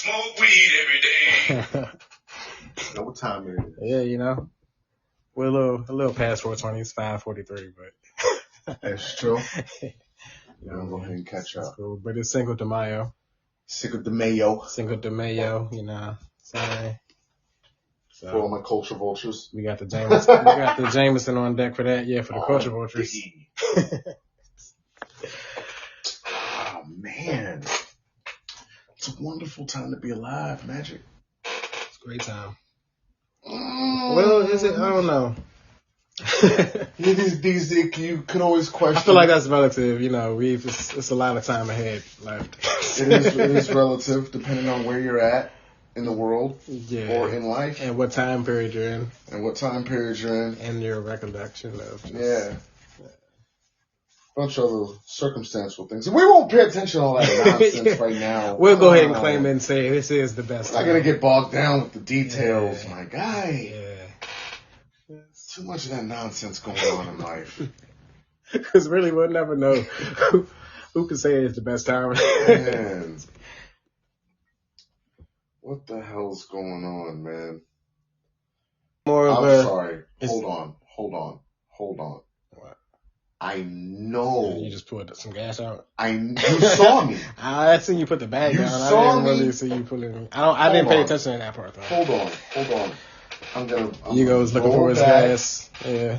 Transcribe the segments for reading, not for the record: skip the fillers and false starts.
smoke weed every day. Know what time it is. Yeah, you know, we're a little past 420. It's 5:43, but That's true. Yeah, I'll go ahead and catch up. Cool. But it's Cinco de Mayo. Cinco de Mayo. Cinco de Mayo, you know. Sorry. So, For all my culture vultures. we got the Jameson on deck for that. Yeah, for the culture vultures. Oh man, it's a wonderful time to be alive, Magic. It's a great time. Well, is it? I don't know. These you can always question. I feel like that's relative. You know, it's a lot of time ahead left. It is relative depending on where you're at in the world or in life, and what time period you're in, and your recollection of just, bunch of other circumstantial things. We won't pay attention to all that nonsense right now. We'll go ahead and claim it and say this is the best. I'm not gonna get bogged down with the details, my guy. Yeah. Too much of that nonsense going on in life. Because really, we'll never know who can say it's the best time. Man. What the hell's going on, man? I'm sorry. Hold on. What? I know. You just pulled some gas out. You saw me. I seen you put the bag down. Saw I didn't really see you put it. I didn't pay attention to that part though. Hold on. I'm Hugo's looking for his gas. Yeah.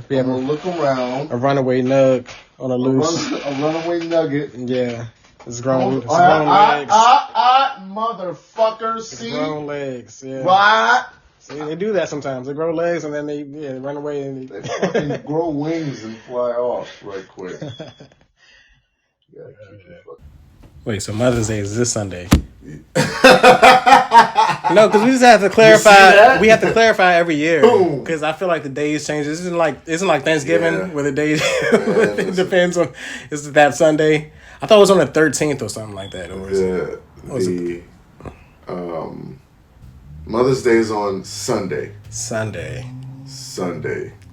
We have a look around. A runaway nug on a loose. A runaway nugget. Yeah. It's grown. Legs. Motherfuckers. See? Grown legs. Yeah. Right. See, they do that sometimes. They grow legs and then they run away and they fucking grow wings and fly off right quick. Wait, so Mother's Day is this Sunday? No, because we just have to clarify. We have to clarify every year because I feel like the days change. This isn't like Thanksgiving where the days it depends on. Is that Sunday? I thought it was on the 13th or something like that. Or is it? Mother's Day is on Sunday. Sunday.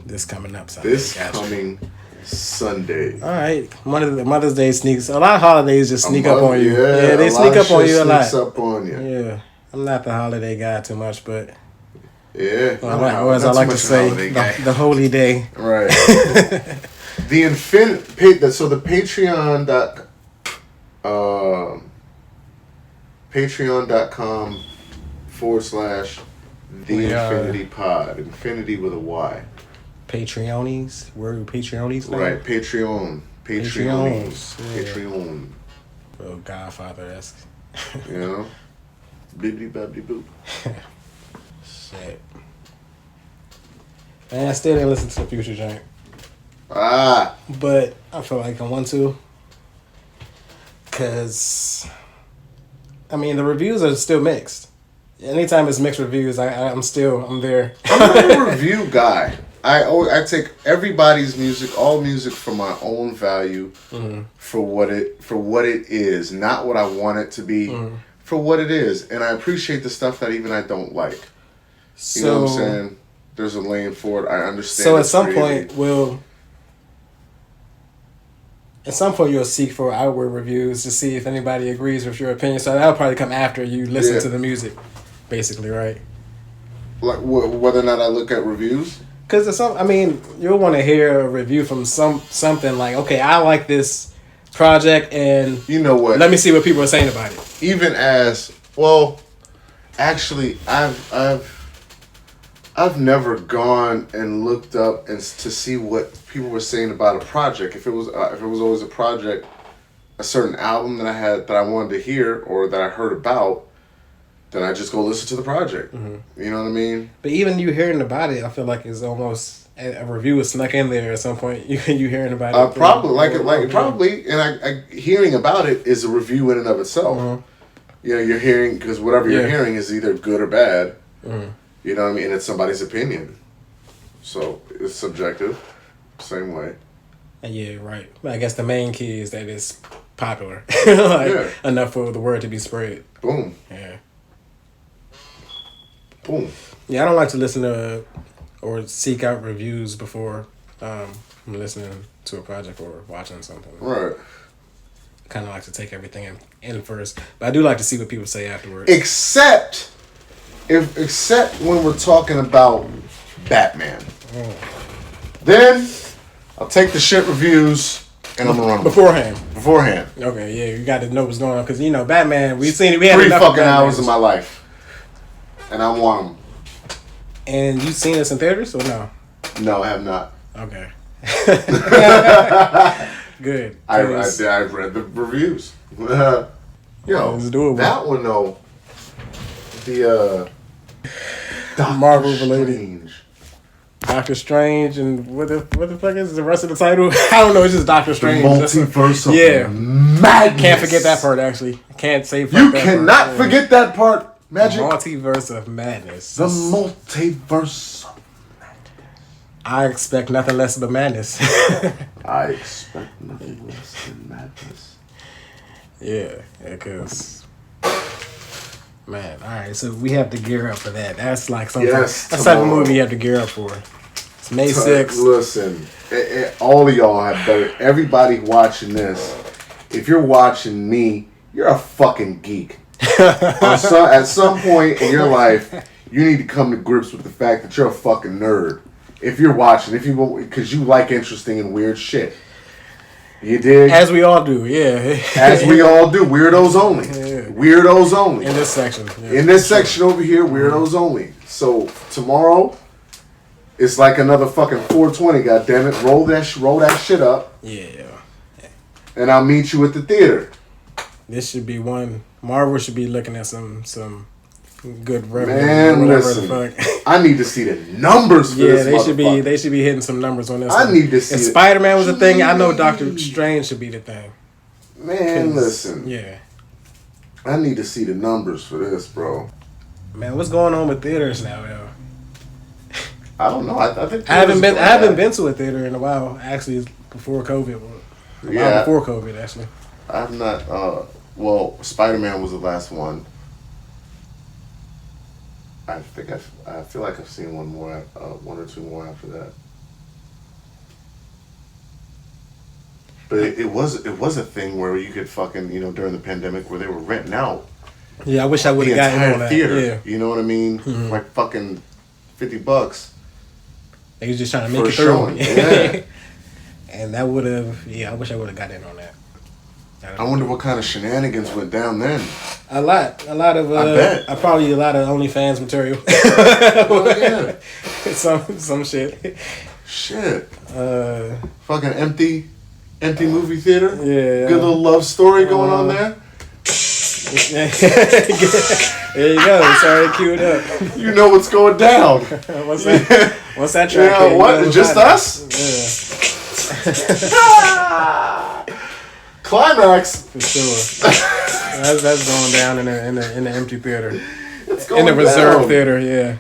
This coming up Sunday. Sunday. All right. Mother's Day sneaks. A lot of holidays just sneak up on you. Yeah, they sneak up on you a lot. Up on you. Yeah. I'm not the holiday guy too much, but yeah. Or as I like to say, the holy day. Right. The Patreon.com /The Infinity Pod. Infinity with a Y. Patreonies? Where Patreonies now? Right, Patreon. Patreon. Oh, Godfather-esque. You know? Bibbidi bobbidi boop. Shit. Man, I still didn't listen to the Future joint. But I feel like I want to. Because, I mean, the reviews are still mixed. Anytime it's mixed reviews, I'm there. I'm not a review guy. I take everybody's music, all music for my own value, for what it is, not what I want it to be, for what it is, and I appreciate the stuff that even I don't like. You know what I'm saying? There's a lane for it. I understand. So at some point, you'll seek for outward reviews to see if anybody agrees with your opinion. So that'll probably come after you listen to the music, basically, right? Like whether or not I look at reviews. Because you'll want to hear a review from something like, okay, I like this project, and you know what? Let me see what people are saying about it. Even as well, actually, I've never gone and looked up and to see what people were saying about a project. If it was always a project, a certain album that I wanted to hear or that I heard about, then I just go listen to the project. Mm-hmm. You know what I mean? But even you hearing about it, I feel like it's almost a review is snuck in there at some point. You hearing about it? Probably, and I hearing about it is a review in and of itself. Mm-hmm. You know, you're hearing because whatever you're hearing is either good or bad. Mm-hmm. You know what I mean? And it's somebody's opinion, so it's subjective. Same way. Yeah, right. I guess the main key is that it's popular, enough for the word to be spread. Boom. Yeah. Boom. Yeah, I don't like to listen to or seek out reviews before I'm listening to a project or watching something. Right. I kind of like to take everything in in first. But I do like to see what people say afterwards. Except when we're talking about Batman. Then I'll take the shit reviews and I'm gonna run beforehand. Okay, yeah, you got to know what's going on because Batman. We had 3 fucking hours of my life, and I want them. And you seen this in theaters or no? No, I have not. Okay. Good. I've read the reviews. Yo, that one though. The Marvel related. Doctor Strange and what the fuck is the rest of the title? I don't know. It's just Doctor Strange. The multiverse of madness. Can't forget that part. Actually, can't say. You cannot forget that part. Magic. Multiverse of madness. The multiverse of madness. I expect nothing less but madness. I expect nothing less than madness. Yeah, because. Man, all right, so we have to gear up for that. That's like something. That's the type of movie you have to gear up for. It's May 6th. Listen, all of y'all have better. Everybody watching this, if you're watching me, you're a fucking geek. At some point in your life, you need to come to grips with the fact that you're a fucking nerd. If you're watching, because you like interesting and weird shit. You dig? As we all do, yeah. As we all do. Weirdos only. Yeah. Weirdos only. In this section. Yeah. In this section over here, weirdos only. So tomorrow, it's like another fucking 420. Goddammit, roll that shit up. Yeah. And I'll meet you at the theater. This should be one. Marvel should be looking at some good revenue. Man, listen. I need to see the numbers for this. Yeah, they should be hitting some numbers on this. I need to see. If Spider-Man was a thing, I know Doctor Strange should be the thing. Man, listen. Yeah. I need to see the numbers for this, bro. Man, what's going on with theaters now, yo? I don't know. I think I haven't been to a theater in a while. Actually, before COVID. Before COVID, actually. I've not. Well, Spider-Man was the last one. I feel like I've seen one or two more after that. But it was a thing where you could fucking during the pandemic where they were renting out. Yeah, I wish I would have gotten on that. Theater. Yeah. You know what I mean? Mm-hmm. Like fucking $50. They was just trying to make it through. Yeah. And that would have. Yeah, I wish I would have got in on that. I wonder what kind of shenanigans went down then. A lot of. I bet. Probably a lot of OnlyFans material. Oh yeah. some shit. Shit. Fucking empty movie theater. Yeah. Good little love story going on there. There you go. It's already queued up. You know what's going down. What's that track? Yeah, what? Just us? Yeah. Climax. For sure. That's going down in the empty theater. It's going in the reserve down. theater, yeah.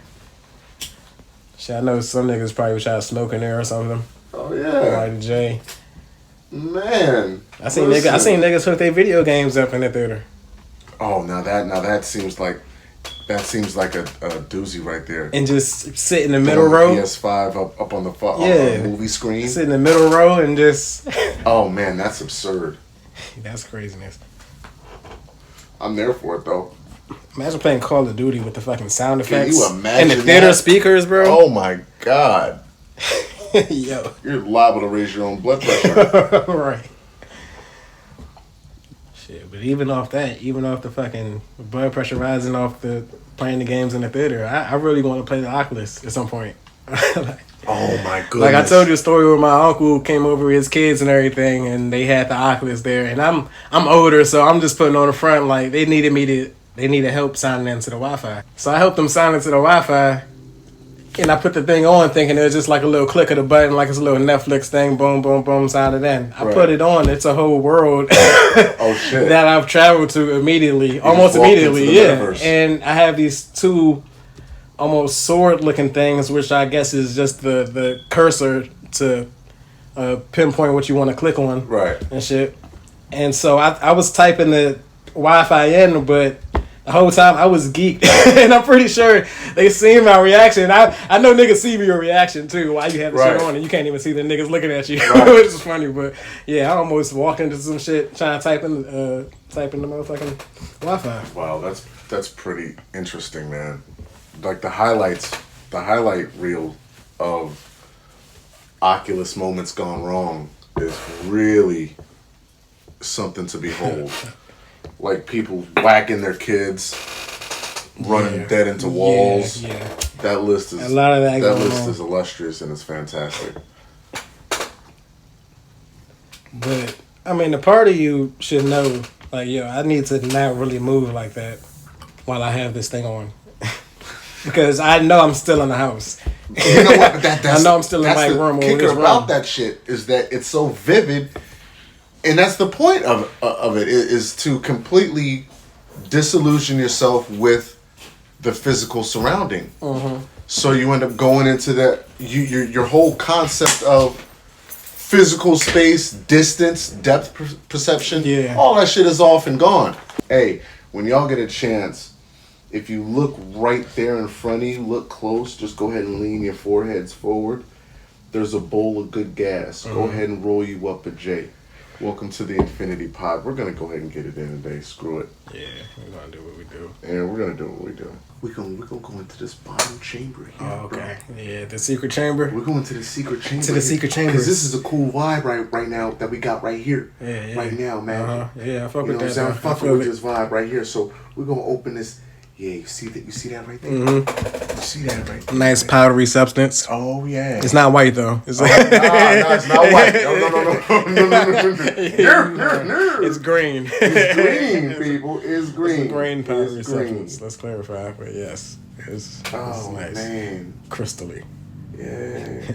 Shit, I know some niggas probably try to smoke in there or something. Oh yeah. Like Jay. Man. I seen niggas hook their video games up in the theater. Oh, now that seems like a doozy right there. And just sit in the middle row. PS5 up on the movie screen. Sit in the middle row and just. Oh man, that's absurd. That's craziness. I'm there for it though. Imagine playing Call of Duty with the fucking sound effects. Can you imagine and the theater speakers, bro? Oh my god. Yo. You're liable to raise your own blood pressure. Right. Shit, but even off the fucking blood pressure rising off the playing the games in the theater, I really want to play the Oculus at some point. Oh my goodness. Like I told you a story where my uncle came over with his kids and everything, and they had the Oculus there, and I'm older, so I'm just putting on the front like they needed help signing into the Wi-Fi. So I helped them sign into the Wi-Fi, and I put the thing on thinking it was just like a little click of the button, like it's a little Netflix thing, boom, boom, boom, signed it in. I put it on, it's a whole world oh shit that I've traveled to immediately, almost immediately, yeah. Metaverse. And I have these two almost sword-looking things, which I guess is just the cursor to pinpoint what you want to click on, right? And shit. And so I was typing the Wi-Fi in, but The whole time I was geeked, and I'm pretty sure they seen my reaction. I know niggas see your reaction too while you have the shit on, and you can't even see the niggas looking at you, which is funny. But yeah, I almost walked into some shit trying to type in the motherfucking Wi-Fi. Wow, that's pretty interesting, man. Like the highlight reel of Oculus moments gone wrong is really something to behold. Like people whacking their kids, running dead into walls. Yeah. That list is a lot of that list on. is illustrious and it's fantastic. But I mean, the part of you should know, like, yo, I need to not really move like that while I have this thing on, because I know I'm still in the house. You know what? I know I'm still in my room. The kicker about that shit is that it's so vivid. And that's the point of it, is to completely disillusion yourself with the physical surrounding. Mm-hmm. So you end up going into that, your whole concept of physical space, distance, depth perception, all that shit is off and gone. Hey, when y'all get a chance, if you look right there in front of you, look close, just go ahead and lean your foreheads forward. There's a bowl of good gas. Go ahead and roll you up a J. Welcome to the Infinity Pod. We're going to go ahead and get it in today. Screw it. Yeah, we're going to do what we do. Yeah, we're going to do what we do. We're gonna go into this bottom chamber here. Oh, okay. Bro. Yeah, the secret chamber. We're going to the secret chamber. To the secret chamber. Because this is a cool vibe right now that we got right here. Yeah. Right now, man. Yeah, I fuck with that. I'm fucking with this vibe right here. So we're going to open this. Yeah, you see that right there? Mm-hmm. You see that right there? Nice powdery substance. Oh, yeah. It's not white, though. It's no, it's not white. No. It's green. It's green, people. It's green. It's green powdery substance. Let's clarify, but yes. It's nice. Man. Crystally. Yeah.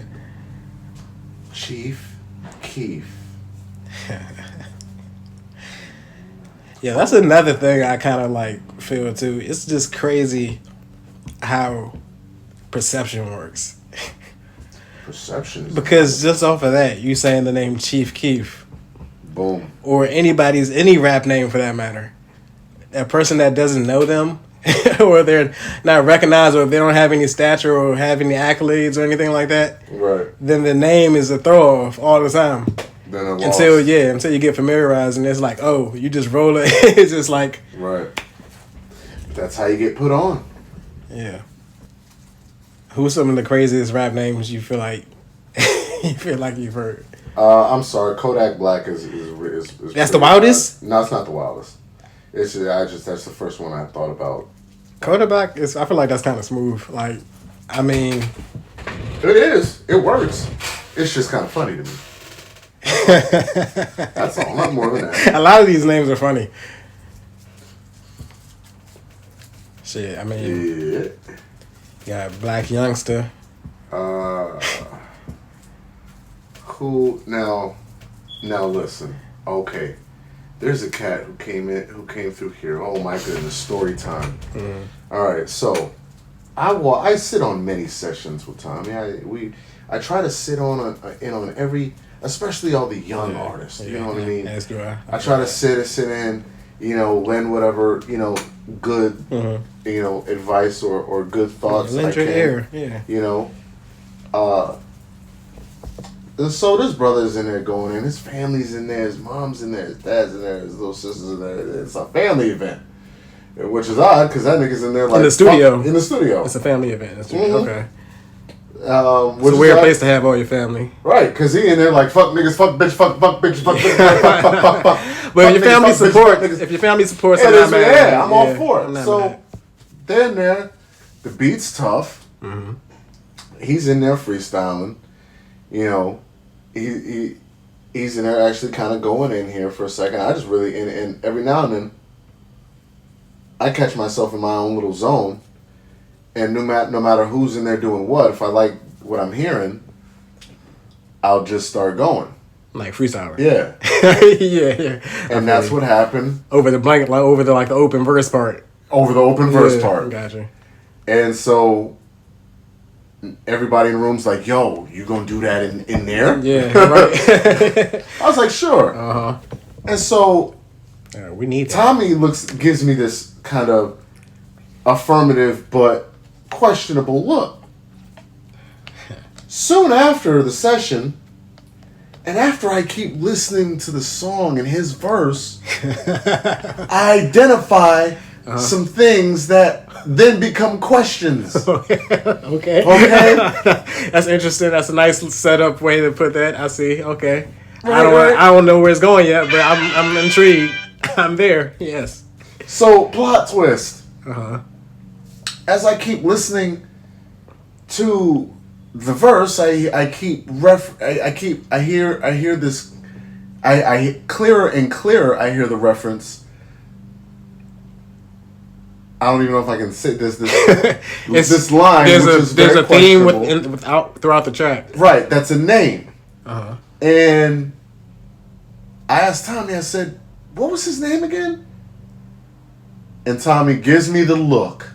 Chief Keef. Yeah, that's another thing I kind of like feel too. It's just crazy how perception works. Perception? Because just off of that, you saying the name Chief Keef. Boom. Or any rap name for that matter. A person that doesn't know them, or they're not recognized, or if they don't have any stature or have any accolades or anything like that, right? Then the name is a throw off all the time. Until you get familiarized, and it's like, oh, you just roll it. It's just like, right. That's how you get put on. Yeah. Who's some of the craziest rap names you feel like you've heard? I'm sorry, Kodak Black is that's the wildest? No, it's not the wildest. It's that's the first one I thought about. Kodak Black is. I feel like that's kind of smooth. Like, I mean, it is. It works. It's just kind of funny to me. That's all. Not more than that. A lot of these names are funny. Shit, I mean, yeah. Got Black Youngster. Who now? Listen. Okay, there's a cat who came through here. Oh my goodness, story time. All right, so I sit on many sessions with Tommy. I try to sit on every. Especially all the young artists, you know what I mean? As do I. I try to sit in, lend whatever, good, advice or good thoughts lend your ear, so this brother's in there going in, his family's in there, his mom's in there, his dad's in there, his little sister's in there. It's a family event, which is odd because that nigga's in there like in the studio. It's a family event. Okay. It's a weird place to have all your family. Right, because he in there like, fuck niggas, fuck bitch, fuck bitch, fuck bitch, fuck. But if your family supports, I'm all for it. So, then there, the beat's tough. Mm-hmm. He's in there freestyling. He's in there actually kind of going in here for a second. I just really, and every now and then, I catch myself in my own little zone. And no matter who's in there doing what, if I like what I'm hearing, I'll just start going. Like freestyling. Yeah. yeah. And that's what happened. Over the blanket, like over the open verse part. Over the open verse part. Gotcha. And so everybody in the room's like, yo, you gonna do that in there? Yeah, right. I was like, sure. Uh-huh. And so we need that. Tommy gives me this kind of affirmative but questionable look. Soon after the session, and after I keep listening to the song and his verse, I identify some things that then become questions. Okay. Okay? That's interesting. That's a nice setup way to put that. I see. Okay. Right. I don't know where it's going yet, but I'm intrigued. I'm there. Yes. So, plot twist. Uh-huh. As I keep listening to the verse, I hear this. I clearer and clearer. I hear the reference. I don't even know if I can say this this line. There's a theme throughout the track. Right, that's a name. Uh-huh. And I asked Tommy. I said, "What was his name again?" And Tommy gives me the look.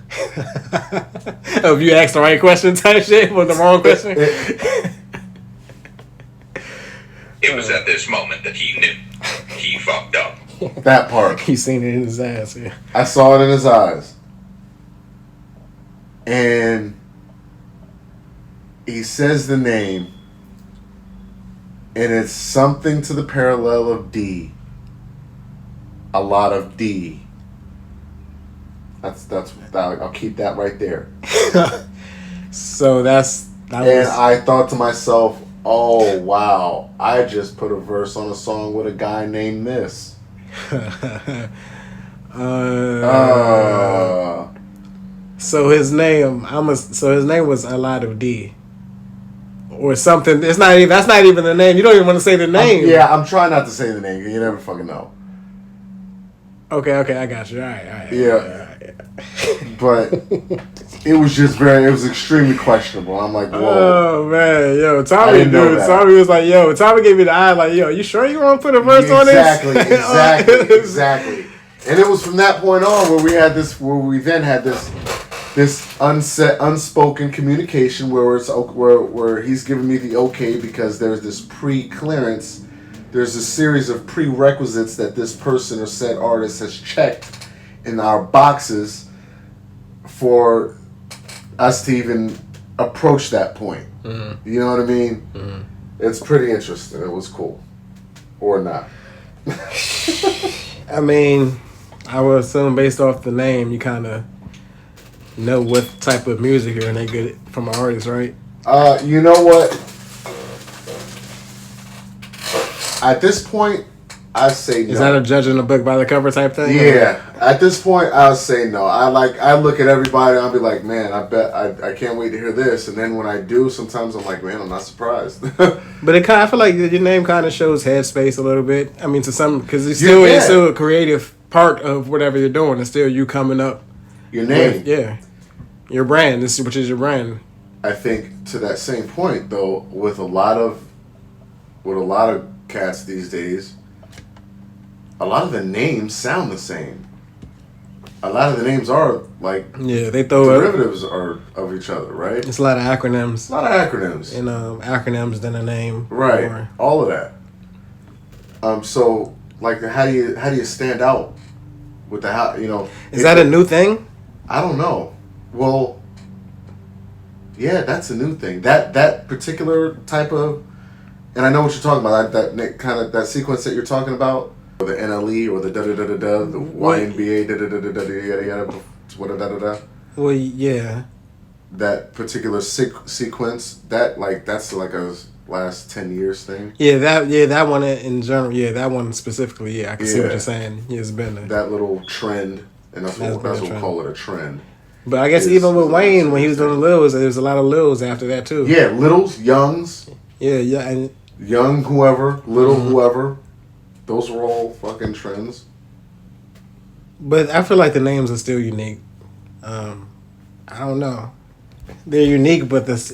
Oh, if you asked the right question type shit or the wrong question? It was at this moment that he knew. He fucked up. That part. He's seen it in his ass, yeah. I saw it in his eyes. And he says the name, and it's something to the parallel of D. A lot of D. I'll keep that right there. So I thought to myself, oh wow, I just put a verse on a song with a guy named this. So his name was a lot of D. Or something. That's not even the name. You don't even want to say the name. I'm trying not to say the name because you never fucking know. Okay, I got you. All right. Yeah. But it was extremely questionable. I'm like, whoa. Oh man, yo, Tommy was like, yo, Tommy gave me the eye, like, yo, you sure you want to put a verse on this? Exactly. And it was from that point on where we then had this unspoken communication where he's giving me the okay because there's this pre-clearance. There's a series of prerequisites that this person or said artist has checked in our boxes for us to even approach that point. Mm-hmm. You know what I mean? Mm-hmm. It's pretty interesting. It was cool. Or not. I mean, I would assume based off the name, you kind of know what type of music you're gonna get from an artist, right? You know what? At this point, I say no. Is that a judging a book by the cover type thing? Yeah. At this point, I'll say no. I look at everybody and I'll be like, man, I can't wait to hear this. And then when I do, sometimes I'm like, man, I'm not surprised. But I feel like your name kind of shows headspace a little bit. I mean, to some, because it's still a creative part of whatever you're doing. It's still you coming up. Your name. Your brand, which is your brand. I think to that same point, though, with a lot of cats these days, a lot of the names sound the same. A lot of the names are like they throw derivatives are of each other, right? It's a lot of acronyms. And acronyms than a name, right? All of that. So like, how do you stand out with the how? You know, is that a new thing? I don't know. Well, yeah, that's a new thing. That particular type of, and I know what you're talking about. That kind of that sequence that you're talking about. Or the NLE or the da-da-da-da-da, the YNBA, da-da-da-da-da-da-da-da, da-da-da-da-da. Well, yeah. That particular sequence, that's like a last 10 years thing. Yeah, that one in general, that one specifically, I can see what you're saying. It's been that little trend, and that's what we call it, a trend. But I guess even with Wayne, when he was doing the Lils, there was a lot of Lils after that, too. Yeah, Littles, Youngs. Yeah, and Young whoever, Little whoever. Those were all fucking trends. But I feel like the names are still unique. I don't know. They're unique, but it's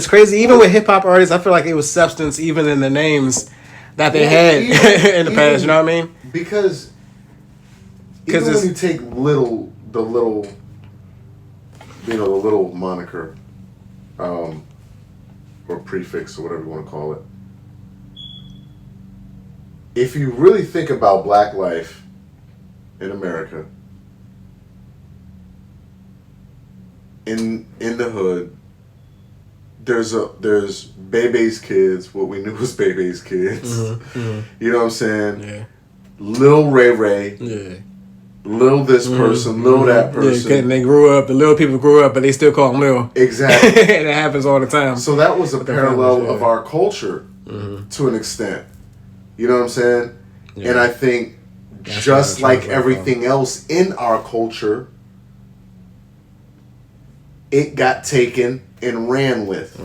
crazy. Even with hip hop artists, I feel like it was substance even in the names that they had in the past. You know what I mean? Because even when you take the little moniker, or prefix or whatever you want to call it. If you really think about black life in America, in the hood, there's Bebe's kids, what we knew was Bebe's kids. You know what I'm saying? Yeah. Lil Ray Ray. Yeah. Lil this person, Lil that person. Yeah, and they grew up, the little people grew up, but they still call them Lil. Exactly. And it happens all the time. So that was a parallel of our culture to an extent. You know what I'm saying? Yeah. And I think just like everything else in our culture, it got taken and ran with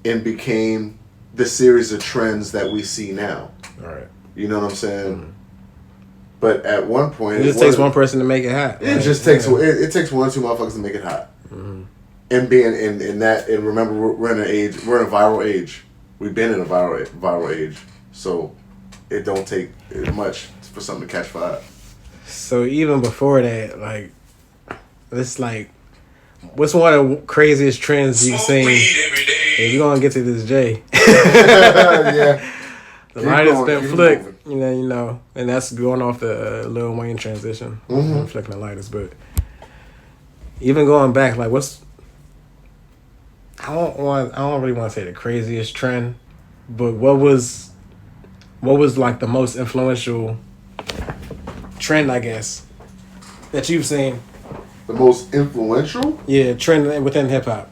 and became the series of trends that we see now. All right. You know what I'm saying? But at one point, it just takes one person to make it hot. It just takes it takes one or two motherfuckers to make it hot. And being in that, and remember, we're in a viral age. We've been in a viral age, so it don't take much for something to catch fire. So even before that, like, it's like, what's one of the craziest trends you've seen? If you're gonna get to this J, yeah. The lighter's been flicked, you know, and that's going off the Lil Wayne transition. Flicking the lighters, but even going back, like, I don't really want to say the craziest trend, but what was like the most influential trend, I guess, that you've seen? The most influential? Yeah, trend within hip hop,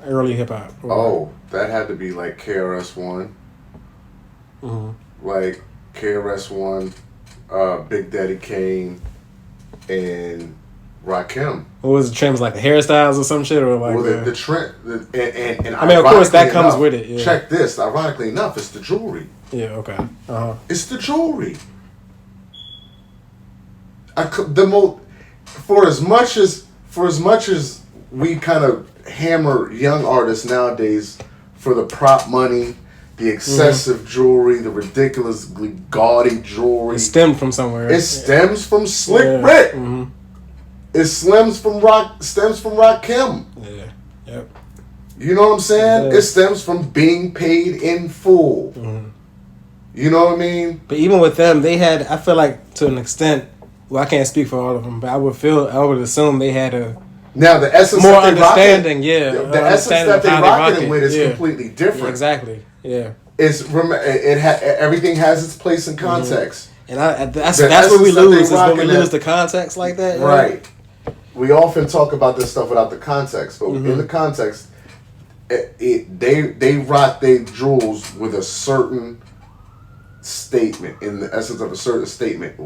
early hip hop. Oh, that had to be like KRS-One. Like KRS-One, Big Daddy Kane, and Rakim. What was the trend? Was like the hairstyles or some shit, or like the trend? And I mean, of course, that comes with it. Yeah. Check this. Ironically enough, it's the jewelry. Yeah. Okay. It's the jewelry. For as much as we kind of hammer young artists nowadays for the prop money, the excessive jewelry, the ridiculously gaudy jewelry. It stemmed from somewhere. It stems from Slick Rick. It stems from Rakim. Yeah. Yep. You know what I'm saying? It stems from being paid in full. You know what I mean? But even with them, they had, I feel like to an extent, well, I can't speak for all of them, but I would assume they had a now the essence more that they understanding. The essence that they rocking it with is completely different. Yeah, exactly. Yeah. Everything has its place in context. And that's where we lose, is when we lose the context like that. Right. We often talk about this stuff without the context, but in the context, they rock their jewels with a certain statement, in the essence of a certain statement.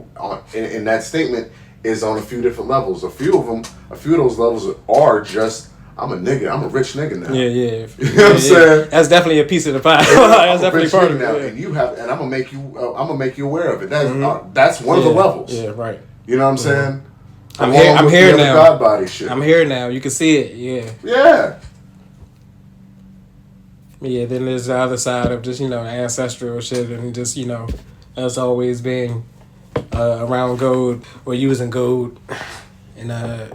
And that statement is on a few different levels. A few of those levels are just, I'm a nigga. I'm a rich nigga now. Yeah. You know what I'm saying? That's definitely a piece of the pie. That's definitely part of it. Now, and I'm gonna make you aware of it. That's one of the levels. Yeah, right. You know what I'm saying? I'm here now. God body shit. I'm here now. You can see it. Yeah. Yeah. Yeah. Then there's the other side of just ancestral shit and just us always being around gold or using gold in a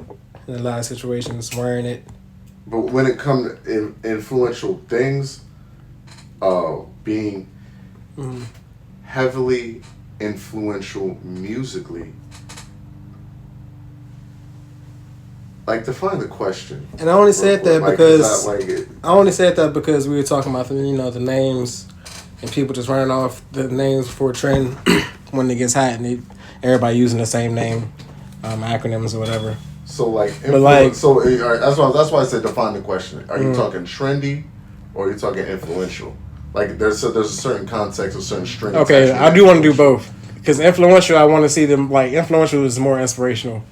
lot of situations, wearing it. But when it comes to influential things, being heavily influential musically, like, define the question. And I only said that because we were talking about the names and people just running off the names for a trend when it gets hot and everybody using the same name, acronyms or whatever. So that's why I said define the question. Are you talking trendy, or are you talking influential? Like there's a certain context, a certain string. Okay, I do want to do both, because influential, I want to see them like influential is more inspirational,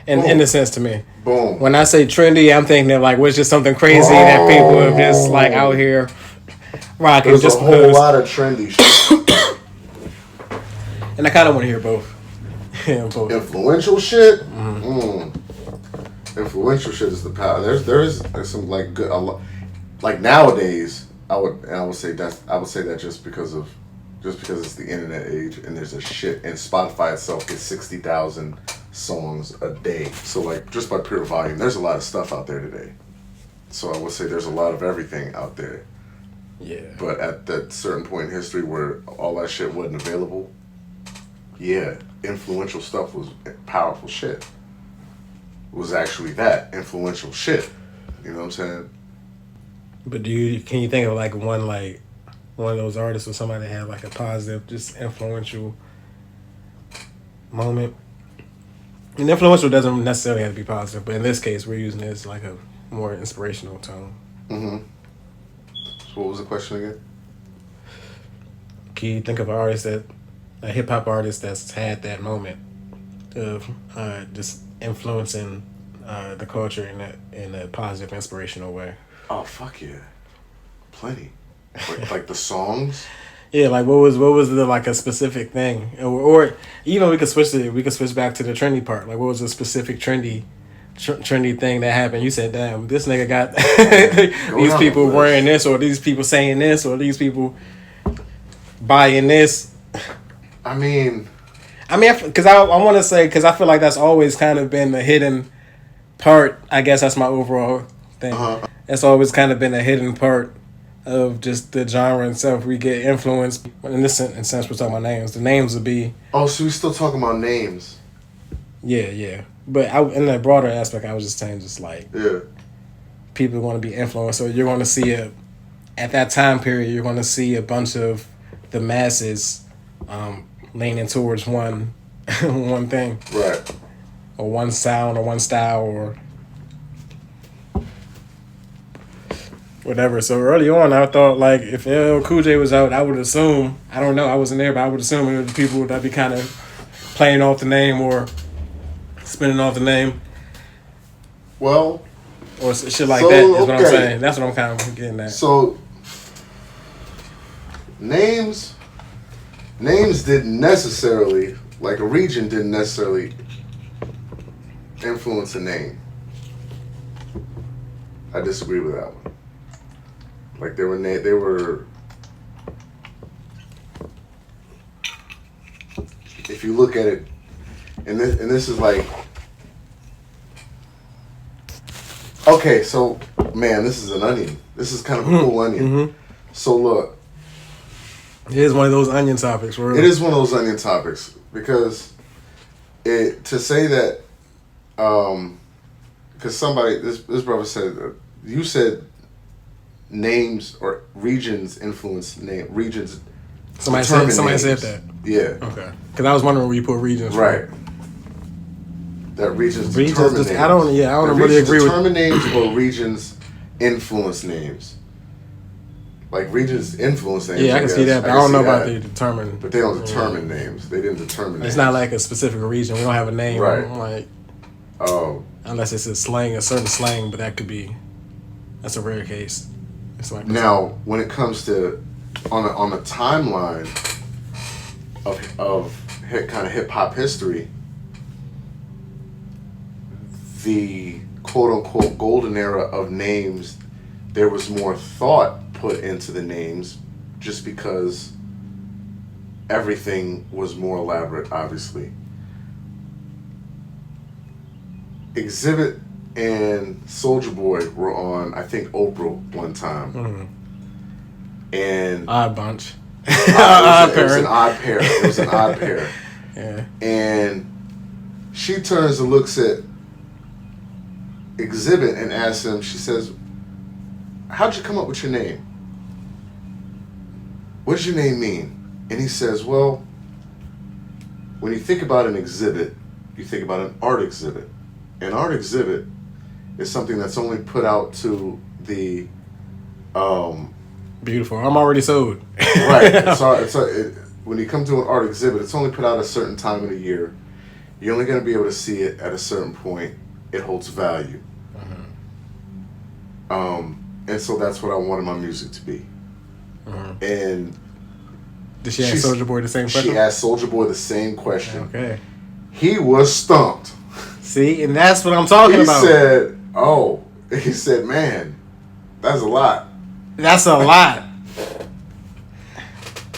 in a sense to me. Boom. When I say trendy, I'm thinking of like what's just something crazy that people are just like out here rocking. There's just a whole lot of trendy shit. And I kind of want to hear both. Both. Influential shit. Influential shit is the power. There's some like good like nowadays. I would say that just because it's the internet age and there's a shit, and Spotify itself gets 60,000 songs a day. So like just by pure volume, there's a lot of stuff out there today. So I would say there's a lot of everything out there. Yeah. But at that certain point in history where all that shit wasn't available, yeah, influential stuff was powerful shit. was actually that influential shit. You know what I'm saying? But can you think of like one of those artists or somebody that had like a positive, just influential moment? And influential doesn't necessarily have to be positive, but in this case, we're using it as like a more inspirational tone. Mm-hmm. So what was the question again? Can you think of a hip hop artist that's had that moment of just influencing the culture in a positive, inspirational way? Oh fuck yeah, plenty. Like the songs. Yeah, like what was the like a specific thing, or even we could switch back to the trendy part. Like what was a specific trendy thing that happened? You said, "Damn, this nigga got these people wearing this, or these people saying this, or these people buying this." I mean, because I want to say, because I feel like that's always kind of been the hidden part. I guess that's my overall thing. It's always kind of been a hidden part of just the genre itself. We get influenced. In this sense, we're talking about names. The names would be... Oh, so we still talking about names? Yeah. But in that broader aspect, I was just saying, just like... Yeah. People are going to be influenced. So you're going to see at that time period, you're going to see a bunch of the masses leaning towards one thing. Right. Or one sound or one style or... whatever. So early on, I thought like if LL Cool J was out, I would assume, I don't know, I wasn't there, but I would assume it was the people that be kind of playing off the name or spinning off the name. Well, or shit like that is what I'm saying. That's what I'm kind of getting at. So names didn't necessarily, like a region didn't necessarily influence a name. I disagree with that one. Like they were. If you look at it, and this is like, okay, so man, this is an onion. This is kind of a cool onion. Mm-hmm. So look, it is one of those onion topics. Really. It is one of those onion topics because to say that, because somebody this brother said you said. Names or regions influence regions. Somebody said that. Yeah. Okay. Because I was wondering where you put regions. Right. That regions determine names. I don't really agree with. Determine names or regions influence names. Like regions influence names. Yeah, I can see that, but I don't know about they determine. But they don't determine names. They didn't determine. It's not like a specific region. We don't have a name. Right. Like. Oh. Unless it's a certain slang, but that's a rare case. Like now, when it comes to on the timeline of kind of hip hop history, the quote unquote golden era of names, there was more thought put into the names, just because everything was more elaborate. Obviously, Exhibit and Soulja Boy were on, I think, Oprah one time. Mm-hmm. And odd bunch. It was an odd pair. It was an odd pair. Yeah. And she turns and looks at Exhibit and asks him, she says, "How'd you come up with your name? What does your name mean?" And he says, "Well, when you think about an exhibit, you think about an art exhibit. An art exhibit is something that's only put out to the beautiful. I'm already sold." Right. When you come to an art exhibit, it's only put out a certain time of the year. You're only going to be able to see it at a certain point. It holds value. Mm-hmm. And so that's what I wanted my music to be. Mm-hmm. And did she ask Soulja Boy the same question? She asked Soulja Boy the same question. Okay. He was stumped. See, and that's what I'm talking about. He said, "Man, that's a lot." That's a lot.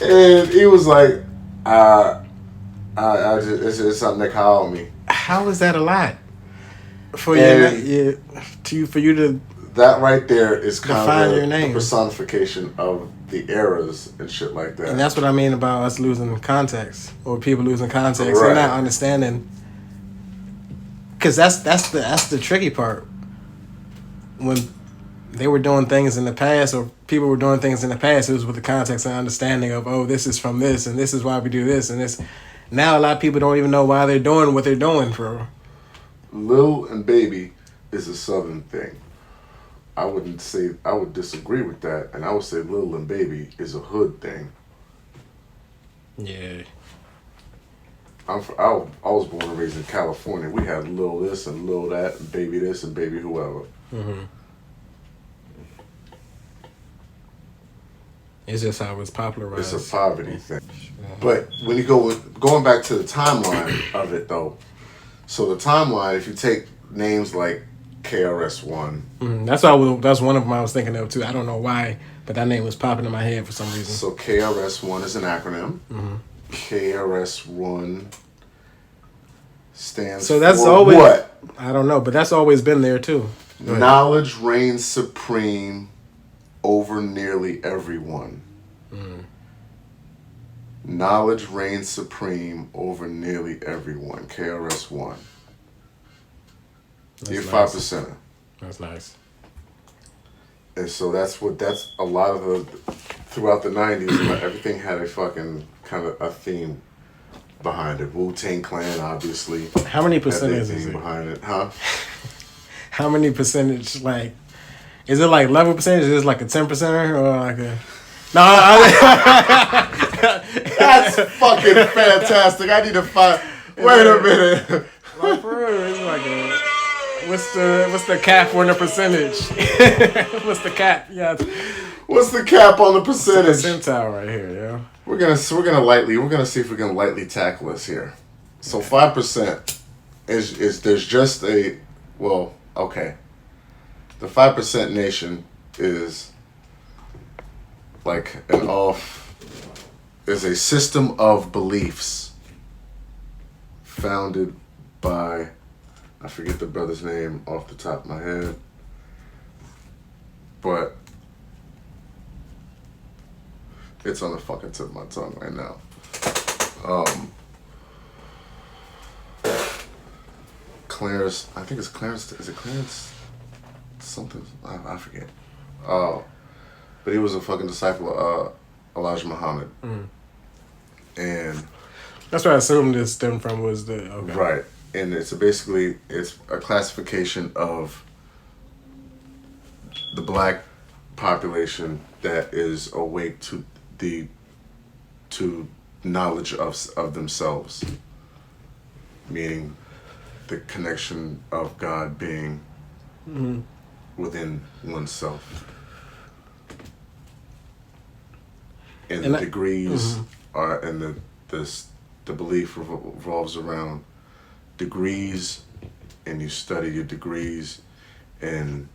And he was like, it's something that called me. How is that a lot? For you to that right there is kind of the personification of the eras and shit like that. And that's what I mean about us losing context, or people losing context. Right. They're not understanding Because that's the tricky part. When they were doing things in the past, or people were doing things in the past, it was with the context and understanding of, oh, this is from this, and this is why we do this, and this. Now a lot of people don't even know why they're doing what they're doing, bro. Lil and Baby is a Southern thing. I would disagree with that, and I would say Lil and Baby is a hood thing. Yeah. I was born and raised in California. We had Lil this and Lil that, and Baby this and Baby whoever. Mm-hmm. It's just how it's popularized. It's a poverty thing. But when you going back to the timeline of it though, so the timeline, if you take names like KRS-One. That's one of them I was thinking of too. I don't know why, but that name was popping in my head for some reason. So KRS-One is an acronym. Mm-hmm. KRS-One stands so that's for always, what? I don't know, but that's always been there too. Knowledge reigns supreme over nearly everyone. Knowledge reigns supreme over nearly everyone. KRS-One. You're nice. 5%. That's nice. And so that's a lot of the, throughout the 90s, everything had a fucking kind of a theme behind it. Wu-Tang Clan, obviously. How many percentage is it? Behind it, huh? How many percentage, like, is it like 11%? Is it like a 10%er or like a... No, That's fucking fantastic. I need to find... Wait a minute. Like, for real, it's like a... What's the cap on the percentage? What's the cap? Yeah. What's the cap on the percentage? Percentile right here, yeah. We're gonna see if we can lightly tackle this here. So 5% is there's just a okay. The 5% nation is like is a system of beliefs founded by, I forget the brother's name off the top of my head, but it's on the fucking tip of my tongue right now. Clarence, I think it's Clarence, is it Clarence? Something, I forget. But he was a fucking disciple of Elijah Muhammad. Mm. And that's what I assumed this stemmed from was the, okay. Right. And it's basically a classification of the black population that is awake to knowledge of themselves, meaning the connection of God being within oneself. And the degrees are, and the belief revolves around degrees, and you study your degrees, and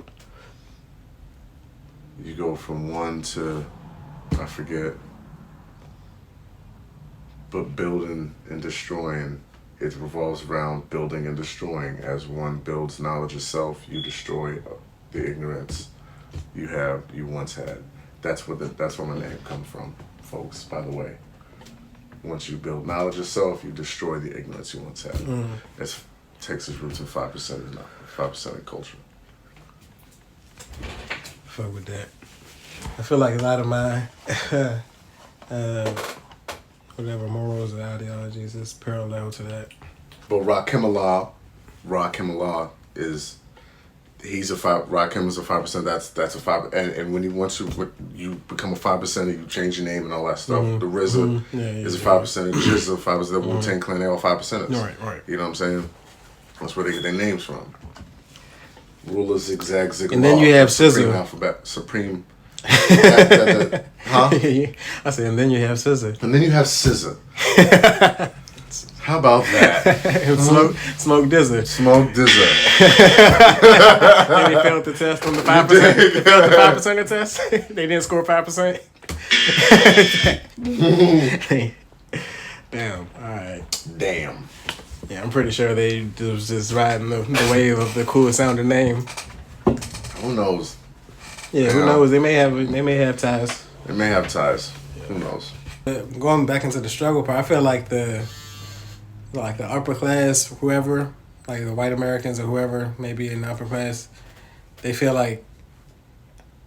you go from one to, I forget, but building and destroying, it revolves around building and destroying. As one builds knowledge of self, you destroy the ignorance you once had. That's where my name comes from, folks, by the way. Once you build knowledge of self, you destroy the ignorance you once had. That's Texas roots in 5% of culture. Fuck with that. I feel like a lot of my whatever morals or ideologies is parallel to that. But Rakim Allah is, Rakim is a 5%. That's a 5%. And when once you become a 5%, you change your name and all that stuff. The RZA is a 5%. And Jizz is a 5%. The Wu-Tang Clan, they all 5%ers. Right. You know what I'm saying? That's where they get their names from. Ruler, Zigzag, Zigzag. And then you have Supreme SZA. Alphabet. Supreme. Huh? I said, and then you have SZA. And then you have SZA. How about that? Smoke Dizza. Smoke Dizza. And they failed the test on the 5%. They failed the 5% test. They didn't score 5%. Damn. All right. Damn. Yeah, I'm pretty sure they was just riding the wave of the coolest sounding name. Who knows? Yeah, who knows? They may have ties. They may have ties. Yeah. Who knows? Going back into the struggle part, I feel like the upper class, whoever, like the white Americans or whoever, maybe in the upper class, they feel like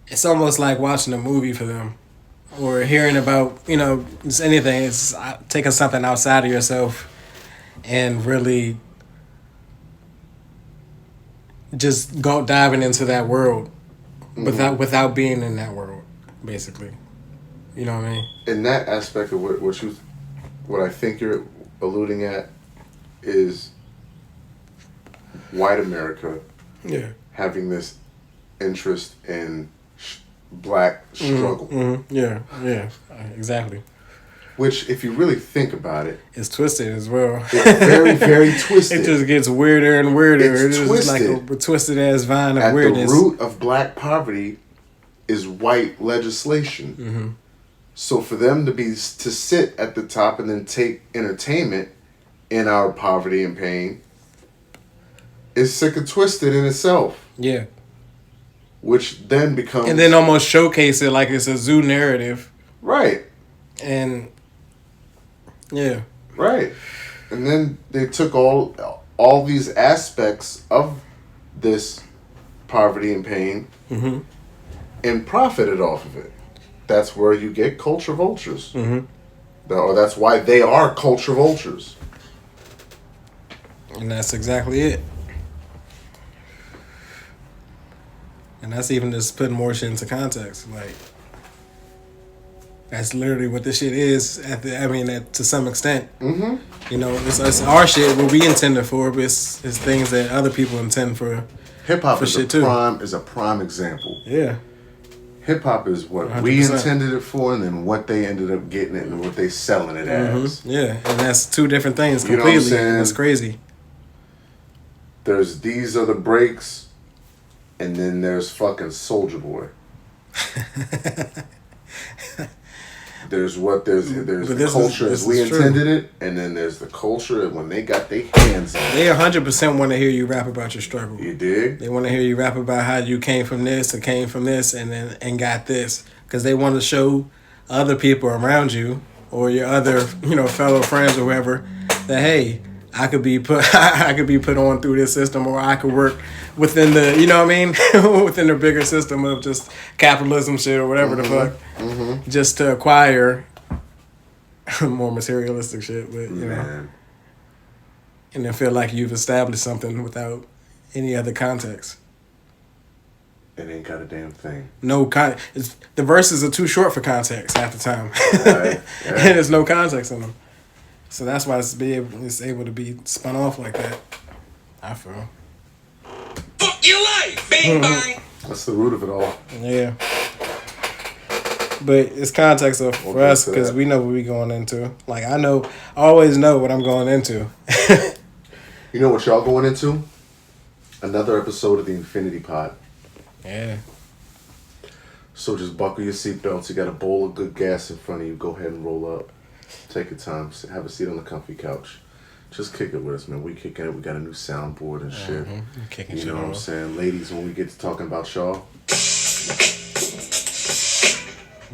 it's almost like watching a movie for them, or hearing about, just anything. It's taking something outside of yourself and really just diving into that world without being in that world, basically. You know what I mean? In that aspect of what I think you're alluding at is white America having this interest in black struggle. Yeah, exactly. Which, if you really think about it, it's twisted as well. It's very, very twisted. It just gets weirder and weirder. It's twisted. Just like a twisted ass vine of weirdness. At the root of black poverty is white legislation. Mm-hmm. So for them to sit at the top and then take entertainment in our poverty and pain is sick and twisted in itself. Yeah. Which then becomes... And then almost showcase it like it's a zoo narrative. Right. And... yeah. Right. And then they took all these aspects of this poverty and pain and profited off of it. That's where you get culture vultures. Or that's why they are culture vultures. And that's exactly it. And that's even just putting more shit into context. Like, that's literally what this shit is. To some extent. It's our shit. What we intended for, but it's things that other people intend for. Hip hop is a prime example. Yeah. Hip hop is what 100%. We intended it for, and then what they ended up getting it, and what they selling it as. Yeah, and that's two different things completely. You know what I'm saying? It's crazy. These are the breaks, and then there's fucking Soulja Boy. There's the culture as we intended it, and then there's the culture when they got their hands on it. They 100% want to hear you rap about your struggle. You dig? They want to hear you rap about how you came from this and got this, because they want to show other people around you or your other fellow friends or whoever that, hey, I could be put on through this system, or I could work within the within the bigger system of just capitalism shit or whatever the fuck, just to acquire more materialistic shit, but and then feel like you've established something without any other context. It ain't got a damn thing. The verses are too short for context half the time, right. And there's no context in them. So that's why it's able to be spun off like that, I feel. Fuck your life, bang bang. That's the root of it all. Yeah. But it's context for us, because we know what we're going into. Like, I always know what I'm going into. You know what y'all going into? Another episode of the Infinity Pod. Yeah. So just buckle your seatbelts. You got a bowl of good gas in front of you. Go ahead and roll up. Take your time. Have a seat on the comfy couch. Just kick it with us, man. We kicking it. We got a new soundboard and shit. You know what I'm saying? Ladies, when we get to talking about y'all,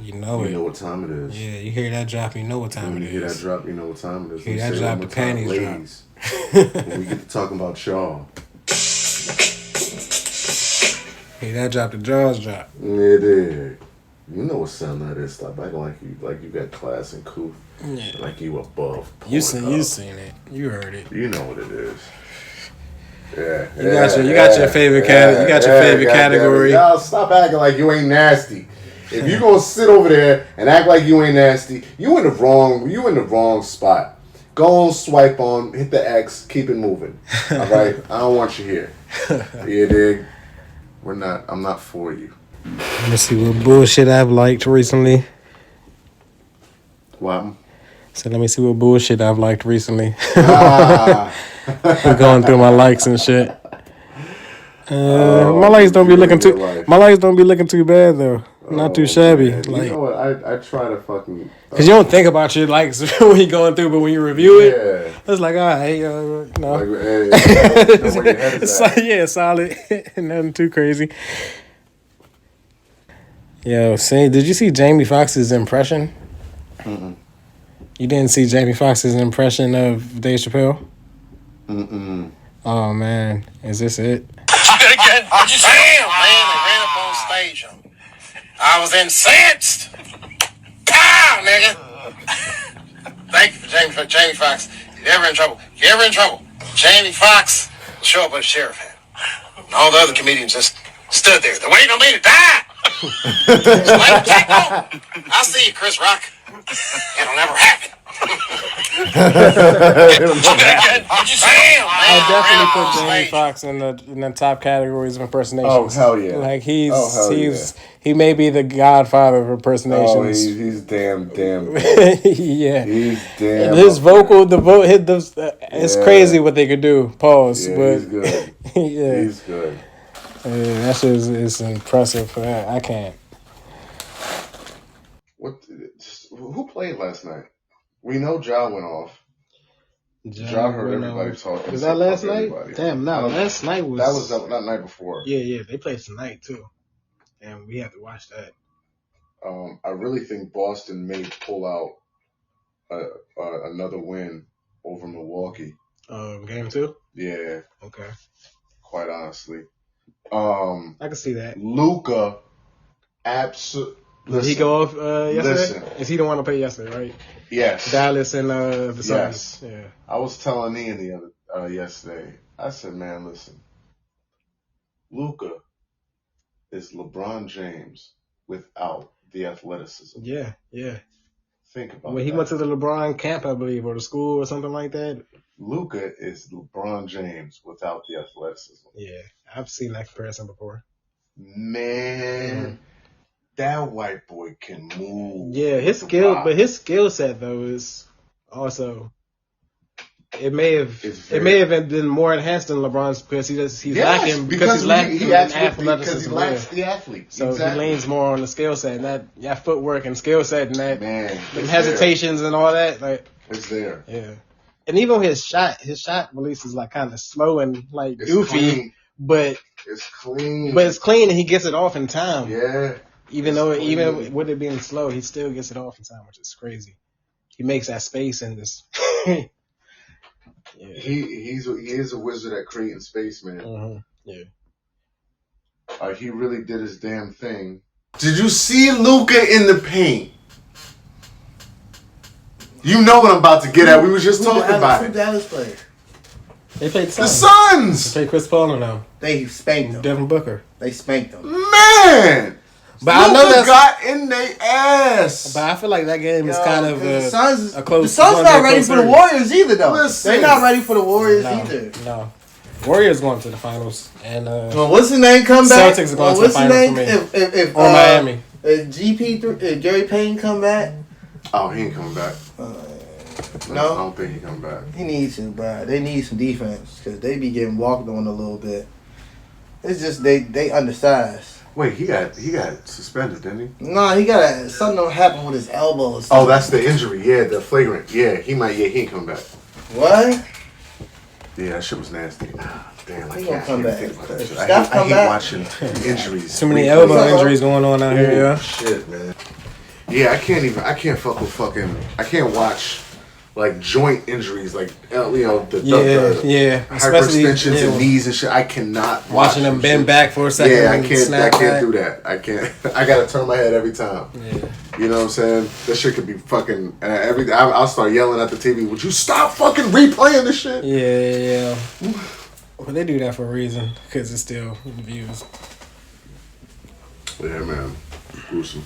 you know what time it is. Yeah, you hear that drop, you know what time it is. When you hear that drop, you know what time it is. You hear that drop, the panties drop. Ladies, when we get to talking about y'all. Hear that drop, the jaws drop. It is. You know what sound that is. Stop acting like you got class and cool. Yeah. Like you above. You seen it. You heard it. You know what it is. Yeah. You got your favorite category. You got your favorite category. Y'all stop acting like you ain't nasty. If you gonna sit over there and act like you ain't nasty, you in the wrong spot. Go on, swipe on, hit the X, keep it moving. All right? I don't want you here. You dig? I'm not for you. Let me see what bullshit I've liked recently. What? So let me see what bullshit I've liked recently. Going through my likes and shit. My likes don't be looking too. My likes don't be looking too bad though. Not too shabby. Man. Like, you know what? I try to fucking. Cause you don't think about your likes when you're going through, but when you review it, it's like, all right, no. Like, solid. Nothing too crazy. Yo, did you see Jamie Foxx's impression? Mm-mm. You didn't see Jamie Foxx's impression of Dave Chappelle? Mm-mm. Oh man, is this it? Again, what'd you say? Damn, man, they ran up on stage. I was incensed. Pow, nigga. Thank you for Jamie Foxx. If you're ever in trouble, Jamie Foxx will show up with a sheriff hat. And all the other comedians just stood there. They're waiting on me to die. So let them take over. I'll see you, Chris Rock. It'll never happen. I definitely put Jamie Foxx in the top categories of impersonations. Oh hell yeah! Like he may be the godfather of impersonations. Oh, he's damn. Yeah, he's damn. And his vocal, it's crazy what they could do. Pause. Yeah, but he's good. Yeah, he's good. That shit is impressive. I can't. Who played last night? We know Ja went off. Ja heard everybody talking. Was that last night? Everybody. Damn, no. Last night was... That was that night before. Yeah. They played tonight, too. And we had to watch that. I really think Boston may pull out another win over Milwaukee. Game 2? Yeah. Okay. Quite honestly. I can see that. Luka, absolutely. Did he go off yesterday? Listen. Is he the one to play yesterday, right? Yes. Dallas and the Suns. Yes. Yeah. I was telling Ian the other yesterday. I said, man, listen. Luka is LeBron James without the athleticism. Yeah. Think about it. When he went to the LeBron camp, I believe, or the school or something like that. Luka is LeBron James without the athleticism. Yeah, I've seen that comparison before. Man, that white boy can move. Yeah, his skill set though is also. It may have been more enhanced than LeBron's because he's lacking athleticism. He lacks the athlete. So exactly. He leans more on the skill set and that footwork and skill set and that and hesitations and all that. Like it's there. Yeah. And even his shot release is like kind of slow and like it's goofy, clean. but it's clean. But it's clean and he gets it off in time. Yeah. Even with it being slow, he still gets it off in time, which is crazy. He makes that space and this. Yeah. He is a wizard at creating space, man. Mm-hmm. Yeah. He really did his damn thing. Did you see Luka in the paint? You know what I'm about to get at. We were just talking about it. Who Dallas played? They played the Suns. They played Chris Paul and them. They spanked them. Devin Booker. They spanked them. Man. But Luka I know that's got in their ass. But I feel like that game is kind of the Suns. a close. The Suns not ready for the Warriors either, though. Listen. They're not ready for the Warriors either. No. Warriors going to the finals, and well, what's the name come back? Celtics are going to the finals for me. If or Miami. If Gary Payton come back. Oh, he ain't coming back. No, I don't think he come back. He needs to, bro. They need some defense because they be getting walked on a little bit. It's just they undersized. Wait, he got suspended, didn't he? No, he got something happened with his elbow. Oh, that's the injury. Yeah, the flagrant. Yeah, he ain't coming back. What? Yeah, that shit was nasty. Damn, I can't come back. think about that shit. I hate watching injuries. Too many elbow injuries going on out here, yeah. Shit, man. Yeah, I can't watch like joint injuries, like the hyperextensions and knees and shit. I cannot watching them bend back for a second. Yeah, I can't do that. I can't. I gotta turn my head every time. Yeah. You know what I'm saying? That shit could be fucking. I'll start yelling at the TV. Would you stop fucking replaying this shit? Yeah. Well, they do that for a reason because it's still views. Yeah, man. Gruesome.